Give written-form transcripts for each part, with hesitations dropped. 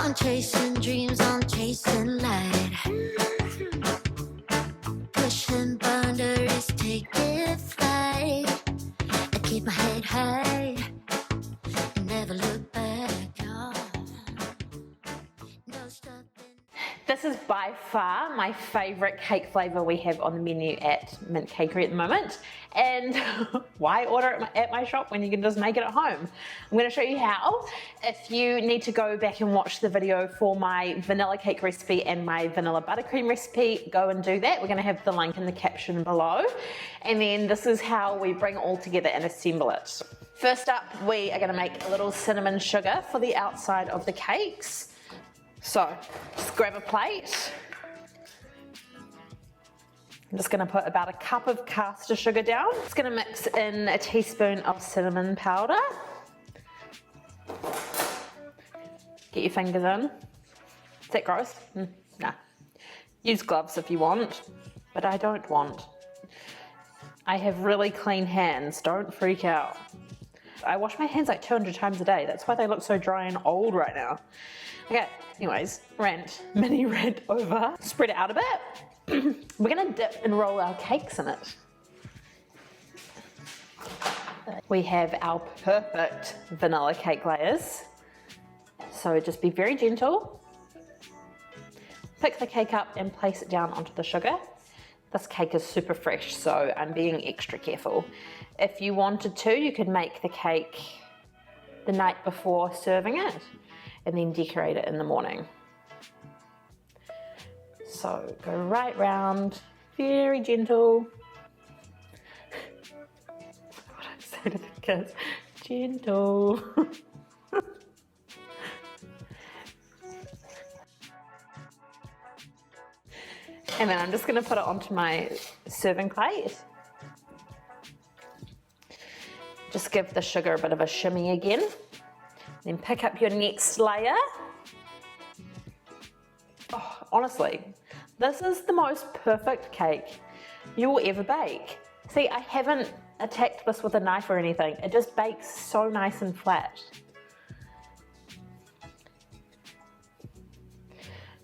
I'm chasing dreams, I'm chasing light. Pushing boundaries, taking flight. I keep my head high and never look back. No, no stopping. This is by far my favourite cake flavour we have on the menu at Mint Cakery at the moment. And why order it at my shop when you can just make it at home? I'm going to show you how. If you need to go back and watch the video for my vanilla cake recipe and my vanilla buttercream recipe, go and do that. We're going to have the link in the caption below. And then this is how we bring it all together and assemble it. First up, we are going to make a little cinnamon sugar for the outside of the cakes. So, just grab a plate. I'm just going to put about a cup of caster sugar down. Just going to mix in a teaspoon of cinnamon powder. Get your fingers in. Is that gross? Nah. Use gloves if you want, but I don't want. I have really clean hands, don't freak out. I wash my hands like 200 times a day. That's why they look so dry and old right now. Okay, anyways, mini rant over. Spread it out a bit. We're gonna dip and roll our cakes in it. We have our perfect vanilla cake layers. So just be very gentle. Pick the cake up and place it down onto the sugar. This cake is super fresh, so I'm being extra careful. If you wanted to, you could make the cake the night before serving it and then decorate it in the morning. So go right round, very gentle. What I say to the kids, gentle. And then I'm just gonna put it onto my serving plate. Just give the sugar a bit of a shimmy again. Then pick up your next layer. Oh, honestly, this is the most perfect cake you will ever bake. See, I haven't attacked this with a knife or anything. It just bakes so nice and flat.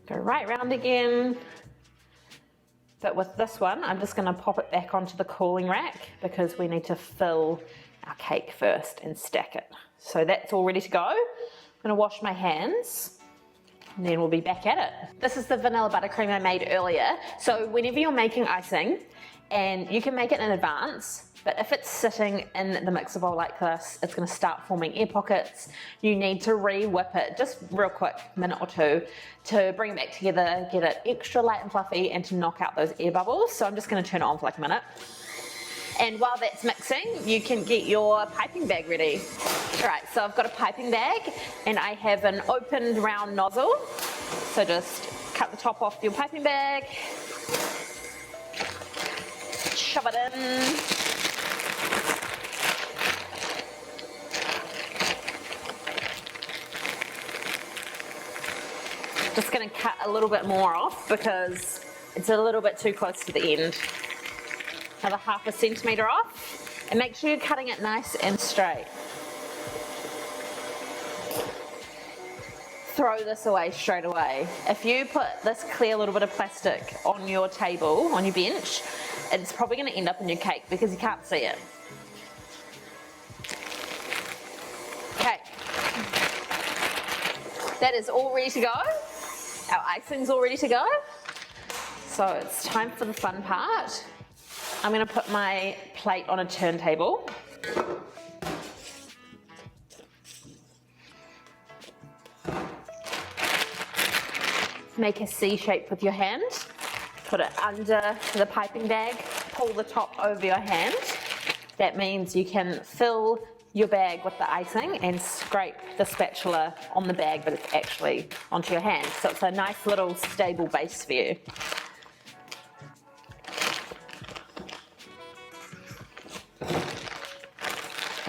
Go right round again. But with this one, I'm just gonna pop it back onto the cooling rack because we need to fill our cake first and stack it. So that's all ready to go. I'm gonna wash my hands and then we'll be back at it. This is the vanilla buttercream I made earlier. So whenever you're making icing, and you can make it in advance, but if it's sitting in the mixer bowl like this, it's gonna start forming air pockets. You need to re-whip it just real quick, minute or two, to bring it back together, get it extra light and fluffy, and to knock out those air bubbles. So I'm just gonna turn it on for like a minute. And while that's mixing, you can get your piping bag ready. All right, so I've got a piping bag and I have an opened round nozzle. So just cut the top off your piping bag, shove it in. Just gonna cut a little bit more off because it's a little bit too close to the end. Another ½ centimetre off, and make sure you're cutting it nice and straight. Throw this away straight away. If you put this clear little bit of plastic on your table, on your bench, it's probably going to end up in your cake because you can't see it. Okay, that is all ready to go. Our icing's all ready to go. So it's time for the fun part. I'm going to put my plate on a turntable. Make a C shape with your hand. Put it under the piping bag. Pull the top over your hand. That means you can fill your bag with the icing and scrape the spatula on the bag, but it's actually onto your hand. So it's a nice little stable base for you.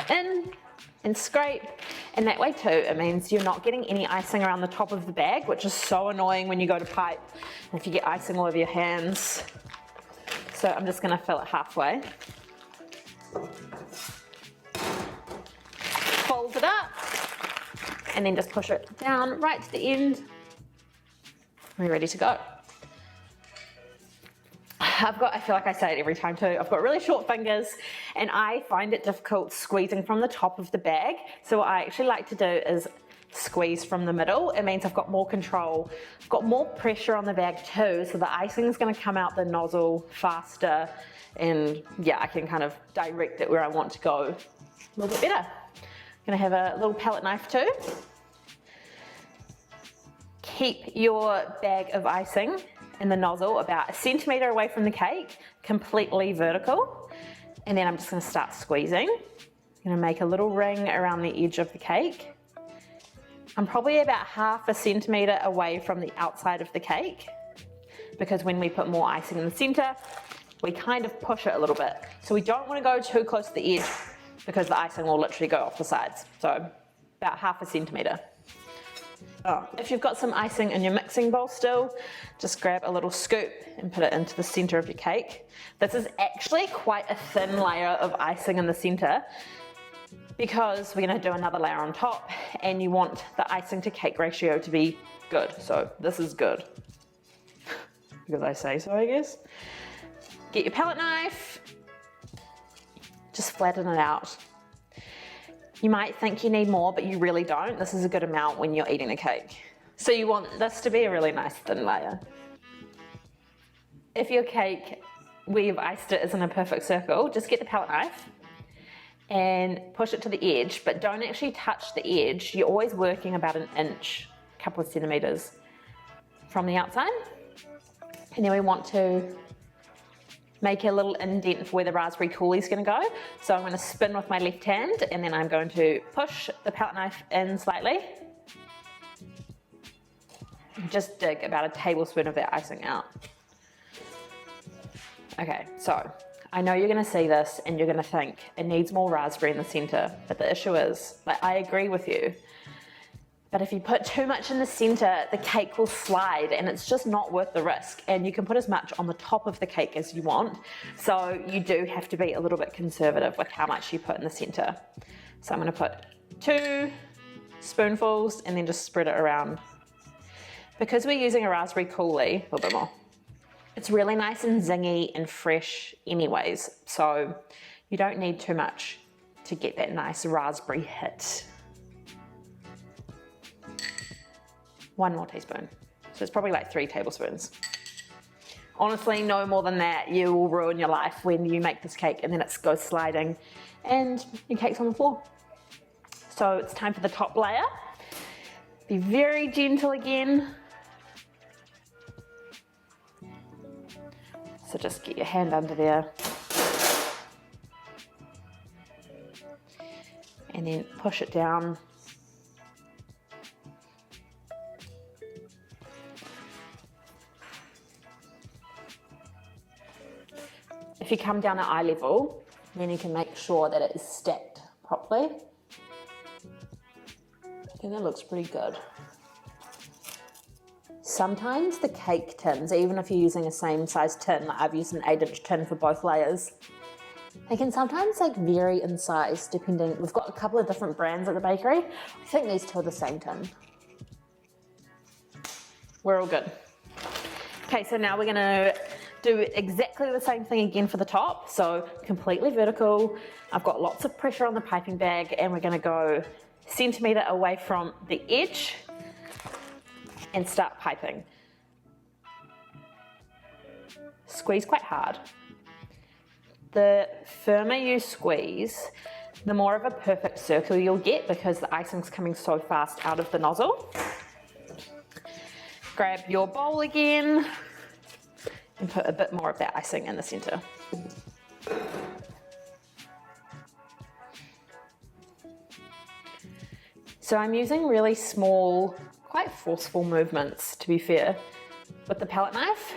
In and scrape, and that way too it means you're not getting any icing around the top of the bag, which is so annoying when you go to pipe and if you get icing all over your hands. So I'm just going to fill it halfway, fold it up, and then just push it down right to the end. We're ready to go. I feel like I say it every time too, I've got really short fingers and I find it difficult squeezing from the top of the bag. So what I actually like to do is squeeze from the middle. It means I've got more control, I've got more pressure on the bag too, so the icing is going to come out the nozzle faster, and yeah, I can kind of direct it where I want to go a little bit better. I'm going to have a little palette knife too. Keep your bag of icing in the nozzle about 1 centimetre away from the cake, completely vertical, and then I'm just going to start squeezing. I'm going to make a little ring around the edge of the cake. I'm probably about 1/2 centimetre away from the outside of the cake, because when we put more icing in the centre, we kind of push it a little bit. So we don't want to go too close to the edge because the icing will literally go off the sides. So about 1/2 centimetre. If you've got some icing in your mixing bowl still, just grab a little scoop and put it into the centre of your cake. This is actually quite a thin layer of icing in the centre, because we're going to do another layer on top and you want the icing to cake ratio to be good. So this is good, because I say so, I guess. Get your palette knife, just flatten it out. You might think you need more, but you really don't. This is a good amount when you're eating a cake. So you want this to be a really nice thin layer. If your cake where you've iced it isn't a perfect circle, just get the palette knife and push it to the edge, but don't actually touch the edge. You're always working about 1 inch, a couple of centimetres from the outside. And then we want to make a little indent for where the raspberry coulis is going to go. So I'm going to spin with my left hand, and then I'm going to push the palette knife in slightly. Just dig about 1 tablespoon of that icing out. Okay, so I know you're going to see this and you're going to think it needs more raspberry in the centre, but the issue is, like, I agree with you, but if you put too much in the centre, the cake will slide and it's just not worth the risk. And you can put as much on the top of the cake as you want, so you do have to be a little bit conservative with how much you put in the centre. So I'm going to put 2 spoonfuls and then just spread it around. Because we're using a raspberry coulis, a little bit more. It's really nice and zingy and fresh anyways, so you don't need too much to get that nice raspberry hit. 1 more teaspoon. So it's probably like 3 tablespoons. Honestly, no more than that. You will ruin your life when you make this cake and then it goes sliding and your cake's on the floor. So it's time for the top layer. Be very gentle again. So just get your hand under there. And then push it down. If you come down at eye level, then you can make sure that it is stacked properly. I think that looks pretty good. Sometimes the cake tins, even if you're using a same size tin, like I've used an 8-inch tin for both layers, they can sometimes like vary in size depending. We've got a couple of different brands at the bakery. I think these 2 are the same tin. We're all good. Okay, so now we're gonna do exactly the same thing again for the top. So completely vertical. I've got lots of pressure on the piping bag and we're gonna go 1 centimetre away from the edge and start piping. Squeeze quite hard. The firmer you squeeze, the more of a perfect circle you'll get because the icing's coming so fast out of the nozzle. Grab your bowl again and put a bit more of that icing in the centre. So I'm using really small, quite forceful movements, to be fair, with the palette knife.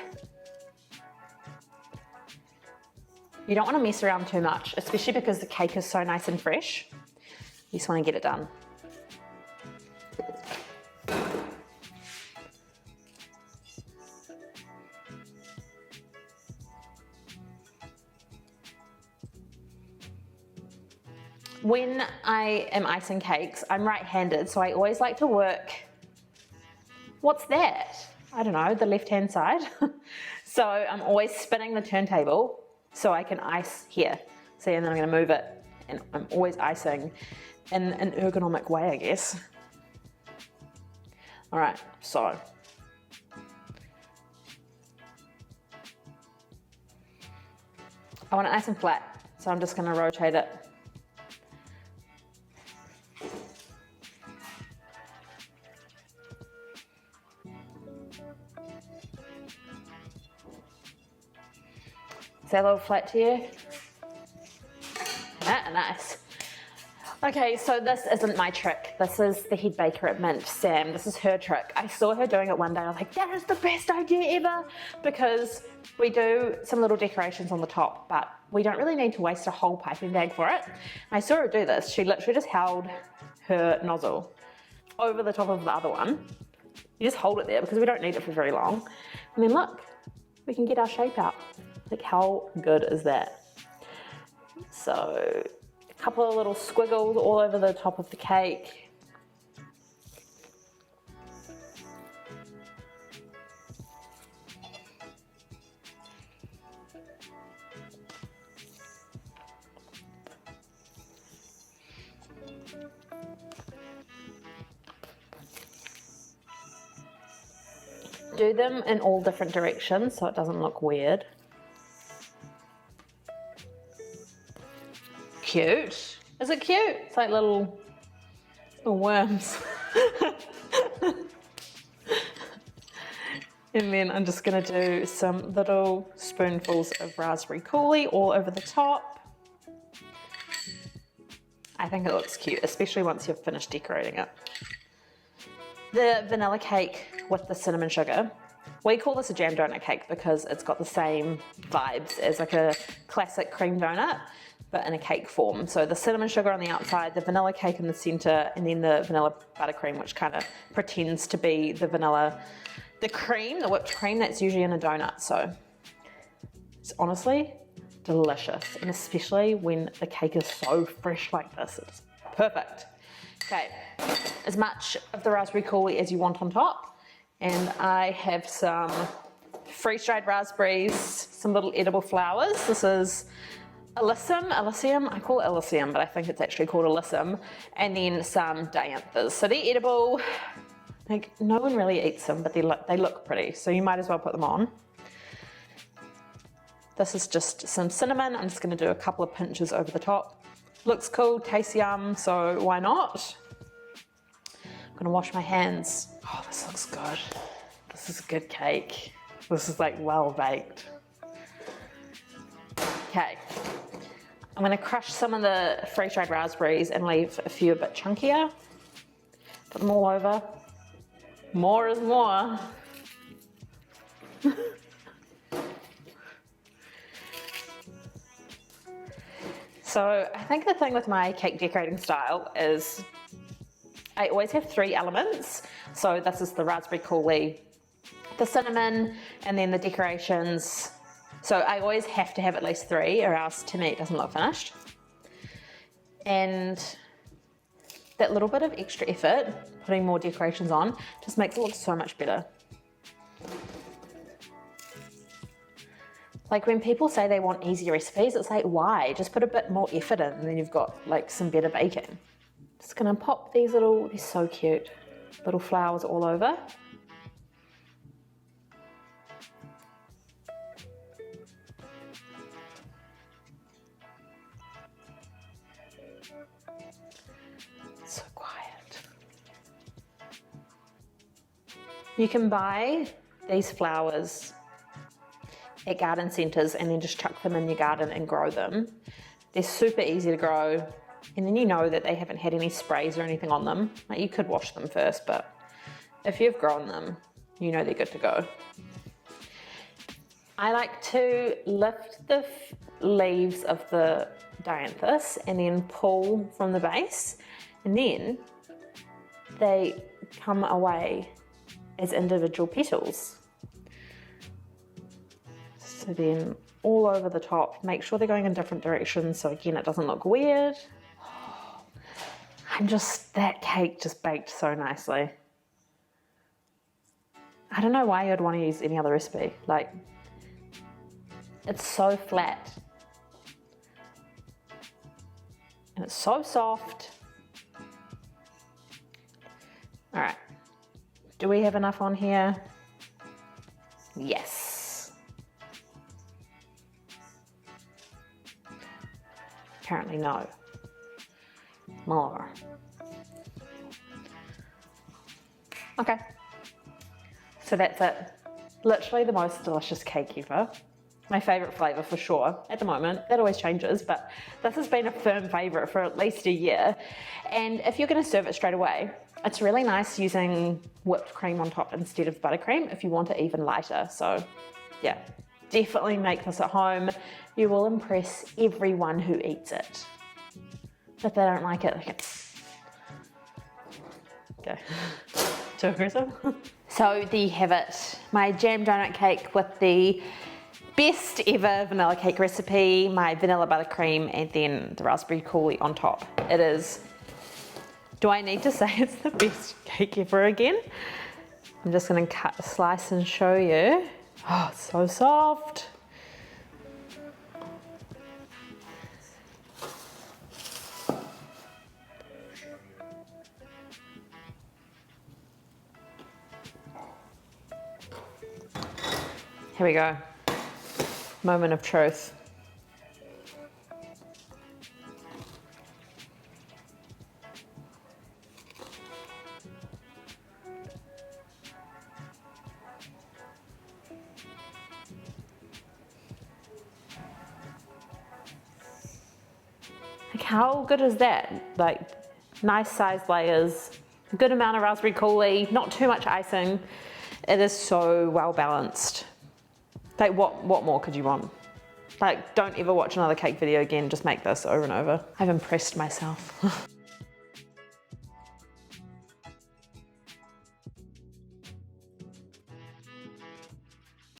You don't want to mess around too much, especially because the cake is so nice and fresh. You just want to get it done. When I am icing cakes, I'm right-handed, so I always like to work, what's that? I don't know, the left-hand side. So I'm always spinning the turntable so I can ice here. See, and then I'm gonna move it, and I'm always icing in an ergonomic way, I guess. All right, so. I want it nice and flat, so I'm just gonna rotate it. Is that a little flat to you? Ah, nice. Okay, so this isn't my trick. This is the head baker at Mint, Sam. This is her trick. I saw her doing it one day. I was like, that is the best idea ever, because we do some little decorations on the top, but we don't really need to waste a whole piping bag for it. I saw her do this. She literally just held her nozzle over the top of the other one. You just hold it there because we don't need it for very long. And then look, we can get our shape out. Like, how good is that? So, a couple of little squiggles all over the top of the cake. Do them in all different directions so it doesn't look weird. Cute. Is it cute? It's like little worms. And then I'm just gonna do some little spoonfuls of raspberry coulis all over the top. I think it looks cute, especially once you've finished decorating it. The vanilla cake with the cinnamon sugar. We call this a jam donut cake because it's got the same vibes as like a classic cream donut, but in a cake form. So the cinnamon sugar on the outside, the vanilla cake in the center, and then the vanilla buttercream, which kind of pretends to be the vanilla, the cream, the whipped cream that's usually in a donut. So it's honestly delicious, and especially when the cake is so fresh like this, it's perfect. Okay, as much of the raspberry coulis as you want on top, and I have some freeze-dried raspberries, some little edible flowers. This is Alyssum, I call it Alyssum, but I think it's actually called Alyssum, and then some dianthus. So they're edible, like no one really eats them, but they look pretty, so you might as well put them on. This is just some cinnamon. I'm just gonna do a couple of pinches over the top. Looks cool, tastes yum, so why not? I'm gonna wash my hands. Oh, this looks good. This is a good cake. This is like well baked. Okay, I'm gonna crush some of the freeze-dried raspberries and leave a few a bit chunkier. Put them all over. More is more. So I think the thing with my cake decorating style is I always have 3 elements. So this is the raspberry coulis, the cinnamon, and then the decorations. So I always have to have at least 3, or else to me it doesn't look finished. And that little bit of extra effort, putting more decorations on, just makes it look so much better. Like when people say they want easy recipes, it's like, why? Just put a bit more effort in and then you've got like some better baking. Just gonna pop these little, they're so cute, little flowers all over. So quiet. You can buy these flowers at garden centres and then just chuck them in your garden and grow them. They're super easy to grow, and then you know that they haven't had any sprays or anything on them. Like, you could wash them first, but if you've grown them, you know they're good to go. I like to lift the leaves of the dianthus and then pull from the base, and then they come away as individual petals. So then all over the top, make sure they're going in different directions so again it doesn't look weird. Oh, that cake just baked so nicely. I don't know why you'd want to use any other recipe. Like, it's so flat. And it's so soft. All right, do we have enough on here? Yes. Apparently no. More. Okay. So that's it. Literally the most delicious cake ever. My favourite flavour for sure at the moment. That always changes, but this has been a firm favourite for at least a year. And if you're going to serve it straight away, it's really nice using whipped cream on top instead of buttercream if you want it even lighter. So yeah, definitely make this at home. You will impress everyone who eats it. If they don't like it, okay, too aggressive. So there you have it, my jam donut cake with the best ever vanilla cake recipe, my vanilla buttercream, and then the raspberry coulis on top. It is, do I need to say it's the best cake ever again? I'm just gonna cut a slice and show you. Oh, it's so soft. Here we go. Moment of truth. Like, how good is that? Like, nice sized layers, good amount of raspberry coulis, not too much icing. It is so well balanced. Like, what more could you want? Like, don't ever watch another cake video again, just make this over and over. I've impressed myself.